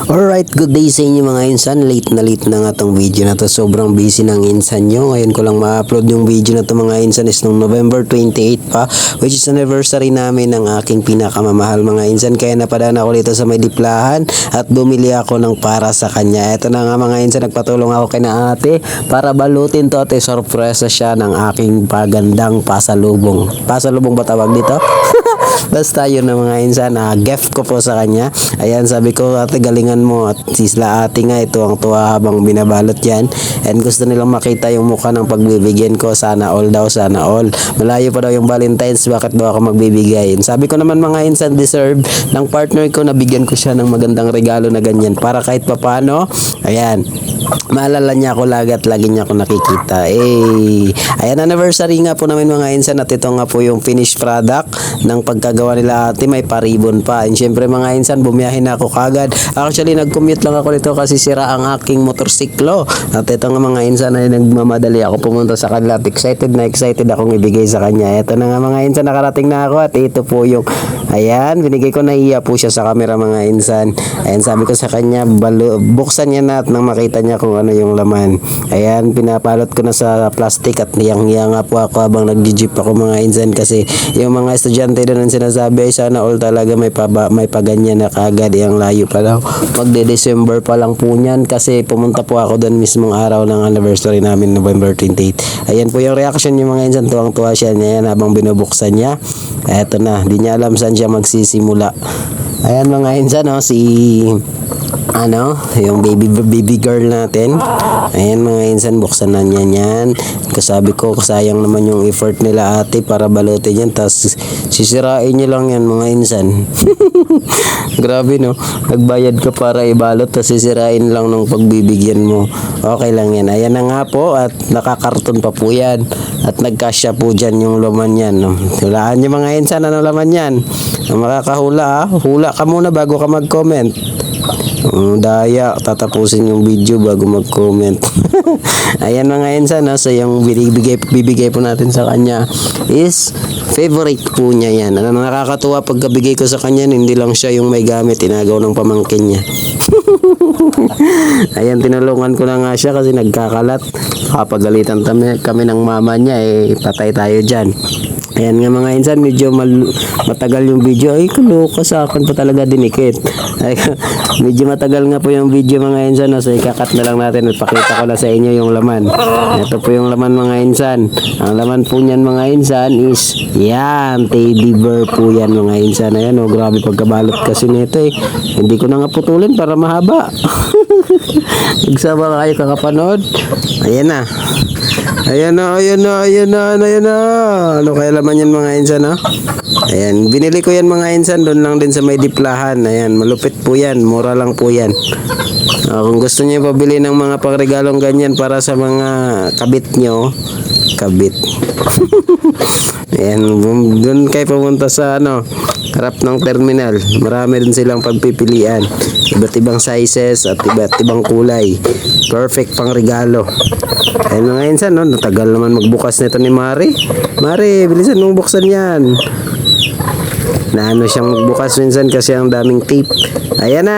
Alright, good day sa inyo mga insan. Late na nga tong video na to. Sobrang busy ng insan nyo. Ngayon ko lang ma-upload yung video na to mga insan is nung November 28 pa, which is anniversary namin ng aking pinakamamahal mga insan. Kaya napadaan ako dito sa may diplahan at bumili ako ng para sa kanya. Ito na nga mga insan, nagpatulong ako kay na ate para balutin to at sorpresa siya ng aking pagandang pasalubong. Pasalubong ba tawag dito? Basta yun na mga insan, gift ko po sa kanya. Ayan, sabi ko, ate galingan mo. At sila ate nga, ito ang tuwa habang binabalot yan. And gusto nilang makita yung mukha ng pagbibigyan ko. Sana all daw, sana all. Malayo pa daw yung Valentine's, bakit daw ako magbibigay? Sabi ko naman mga insan, deserve ng partner ko na bigyan ko siya ng magandang regalo na ganyan. Para kahit papano, ayan, maalala niya ako lagi at lagi niya ako nakikita. Ayan, anniversary nga po namin mga insan at ito nga po yung finished product ng pagkagawa nila ate. May paribon pa. And syempre mga insan, bumiyahin na ako kagad. Actually, nag-commute lang ako nito kasi sira ang aking motorsiklo. At ito nga mga insan ay nagmamadali ako pumunta sa kanila. At excited akong ibigay sa kanya. Ito na nga mga insan, nakarating na ako at ito po yung, ayan, binigay ko, nahiya po siya sa camera mga insan. Ayan, sabi ko sa kanya, buksan niya na at nang makita niya kung ano yung laman. Ayan, pinapalot ko na sa plastic at niyang-hiya nga po ako habang nag-jeep ako mga insan kasi yung mga estudyante doon ang sinasabi ay sana all talaga may paganyan na kagad. Yung layo pa daw. Magde-December pa lang po niyan kasi pumunta po ako doon mismong araw ng anniversary namin, November 28. Ayan po yung reaction niya mga insan, tuwang-tuwa siya niya habang binubuksan niya. Eto na, di niya alam saan siya magsisimula. Ayan mga insan, yung baby girl natin. Ayan mga insan, buksan na niya yan. Sabi ko, sayang naman yung effort nila ate para balutin yan, tapos sisirain niya lang yan mga insan. Grabe no, nagbayad ka para ibalot tapos sisirain lang ng pagbibigyan mo. Okay lang yan. Ayan na nga po at nakakarton pa po yan at nagkasya po dyan yung laman yan. Hulaan niyo mga insan, ano laman yan? Makakahula hula ka muna bago ka mag-comment. Daya, tatapusin yung video bago mag-comment. Ayan mga insan, so yung bibigay po natin sa kanya is favorite po niya yan. Nakakatuwa pagkabigay ko sa kanya, hindi lang siya yung may gamit, tinagaw ng pamangkin niya. Ayan, tinulungan ko na nga siya kasi nagkakalat. Kapagalitan kami ng mama niya, patay tayo dyan. Ayan nga mga insan, medyo matagal yung video. Ay, kaloka sa akin pa talaga dinikit. Ay, medyo matagal nga po yung video mga insan. So, ikakat na lang natin at pakita ko na sa inyo yung laman. Ito po yung laman mga insan. Ang laman po niyan mga insan is, yan, teddy bear po yan mga insan. Ayan, grabe pagkabalot kasi nito Hindi ko na nga putulin para mahaba. Nagsama kayo kakapanood. Ayan na. Ayan na. Ano kaya laman yan mga insan, Ayan, binili ko yan mga insan, doon lang din sa may diplahan. Ayan, malupit po yan, mura lang po yan. Kung gusto niyo pabili ng mga pangregalong ganyan para sa mga kabit nyo, kabit. Ayan, doon kayo pumunta sa harap ng terminal. Marami rin silang pagpipilian. Iba't ibang sizes at iba't ibang kulay. Perfect pang regalo. Ayan mga insan, natagal naman magbukas nito ni Mari. Mari, bilisan mong buksan yan. Naano siyang magbukas minsan kasi ang daming tape. Ayan na.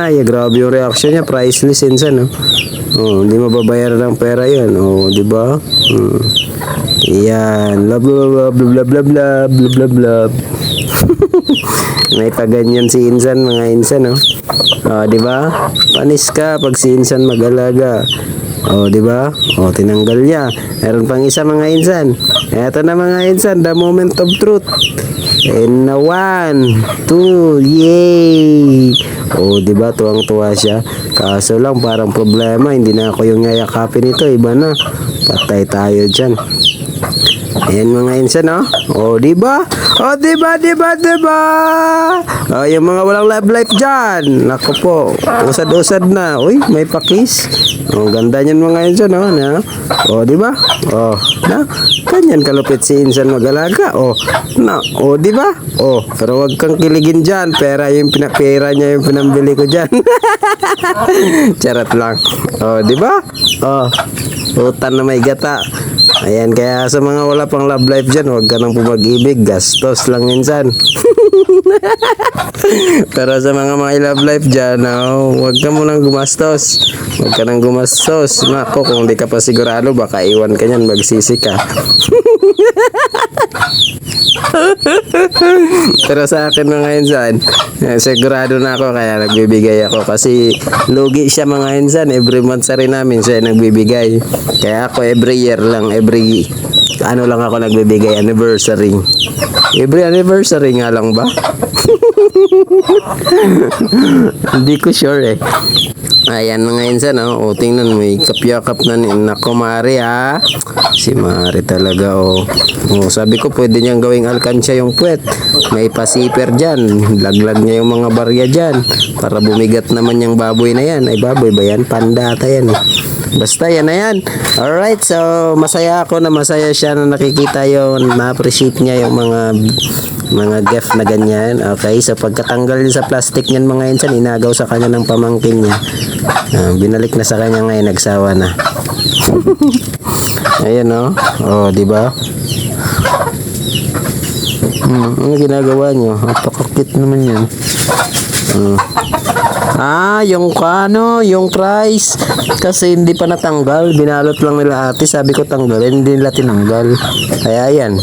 Ay, grabe yung reaction niya. Priceless insan, hindi mababayaran ng pera yan. Di ba? Yan. Love, love, love, love, love, love, love, love. May paganyan si insan, mga insan, di ba? Panis ka pag si insan mag-alaga. Di ba? Tinanggal niya. Meron pang isa mga insan. Eto na mga insan, the moment of truth. And 1, 2, yay! Di ba? Tuwang-tuwa siya. Kaso lang, parang problema. Hindi na ako yung yayakapin nito. Iba na. Patay tayo dyan. Ayan mga insan, di ba? Diba? Yung mga walang life dyan. Naku po, usad-usad na. Uy, may pakis. Ganda niyan mga insan, diba? Kanyan kalupit si insan mag-alaga. Diba? Pero wag kang kiligin dyan. Pera niya yung pinambili ko dyan. Charot lang. Diba? Utan na may gata. Ayan, kaya sa mga wala pang love life dyan, huwag ka nang pumag-ibig. Gastos lang minsan. Pero sa mga may love life dyan, huwag ka munang gumastos. Huwag ka nang gumastos. Nako, kung di ka pa sigurado, baka iwan ka niyan, magsisi ka. Pero sa akin mga insan, sigurado na ako kaya nagbibigay ako kasi lugi siya mga insan, every month sa rin namin siya nagbibigay. Kaya ako every year lang, every ano lang ako nagbibigay, anniversary. Every anniversary nga lang ba? Hindi ko sure eh. Ayan mga insan, oh. Tingnan mo, ikap-yakap na ni nako Mari ha. Si Mari talaga oh. Sabi ko pwede niyang gawing alkansya yung puwet. May pasiper dyan. Laglag niya yung mga barya dyan. Para bumigat naman yung baboy na yan. Ay baboy ba yan? Panda ata yan eh. Basta yan na yan. Alright, so masaya ako na masaya siya na nakikita yun. Na-appreciate niya yung mga gift na ganyan. Okay, so pagkatanggal niya sa plastic niyan mga insan, inagaw sa kanya ng pamangkin niya. Binalik na sa kanya ngayon, nagsawa na. Ayan oh. Oh, di ba? Ano ginagawa niyo? Napaka-cute naman yan. Yung yung price kasi hindi pa natanggal, binalot lang nila ate, sabi ko tanggalin, hindi nila tinanggal. Kaya yan,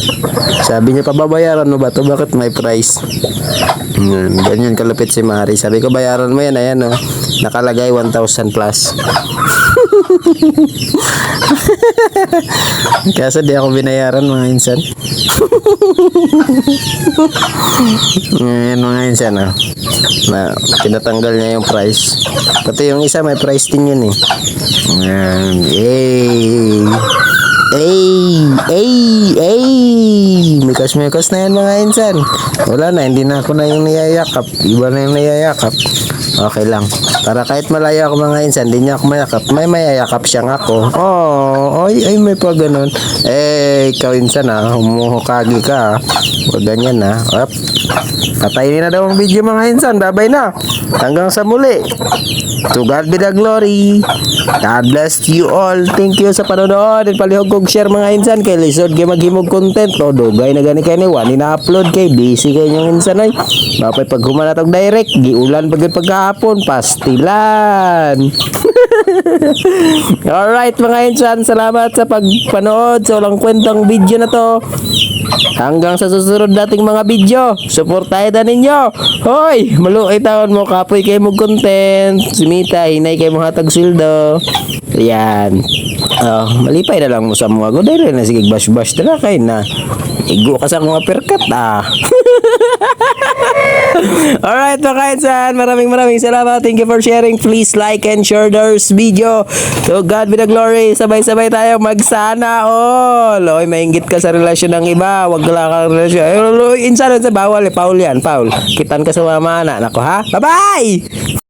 sabi niya pababayaran mo ba to, bakit may price? Ganyan kalupit si Mari, sabi ko bayaran mo yan, ayan oh, nakalagay 1,000 plus. Kasi di ako binayaran mga insan. Ngayon mga insan oh, na tinatanggal niya yung price, pati yung isa may price din yun eh. Mikas na yan mga insan. Wala na, hindi na ako na yung niyayakap, iba na yung niyayakap. Okay lang, para kahit malayo ako mga insan, hindi niya ako mayakap, may mayayakap siyang ako. Ay may pa ganun. Ikaw insan humuhukagi ka huwag ganyan patayin na daw ang video mga insan. Babay na, hanggang sa muli. To God be the glory. God bless you all. Thank you sa panonood at palihog kong share mga insan. Kay lisod kay maghimog content dugay na gani kay ni wani na-upload kay busy kay yung insan ay mapay pag humanatog direct giulan pagkahapon pastilan. Alright mga insan, salamat sa pagpanood sa walang kwentang video na to. Hanggang sa susunod nating mga video, suportahan na ninyo. Hoy, maluoy taon mo, kapoy kayo mo content. Sumita, hinay kayo mo hatag sildo. Yan. Malipay na lang mo sa mga dahil na sige bash-bash na kayo na. Igo ka sa mga perkat Alright mga insan, maraming salamat. Thank you for sharing. Please like and share this video. To God be the glory. Sabay-sabay tayo magsana all. Oy, mainggit ka sa relasyon ng iba, wag ka lang relasyon. Insan sa bawal Paul yan, Paul. Kitan ka sa mama na. Nako ha. Bye-bye.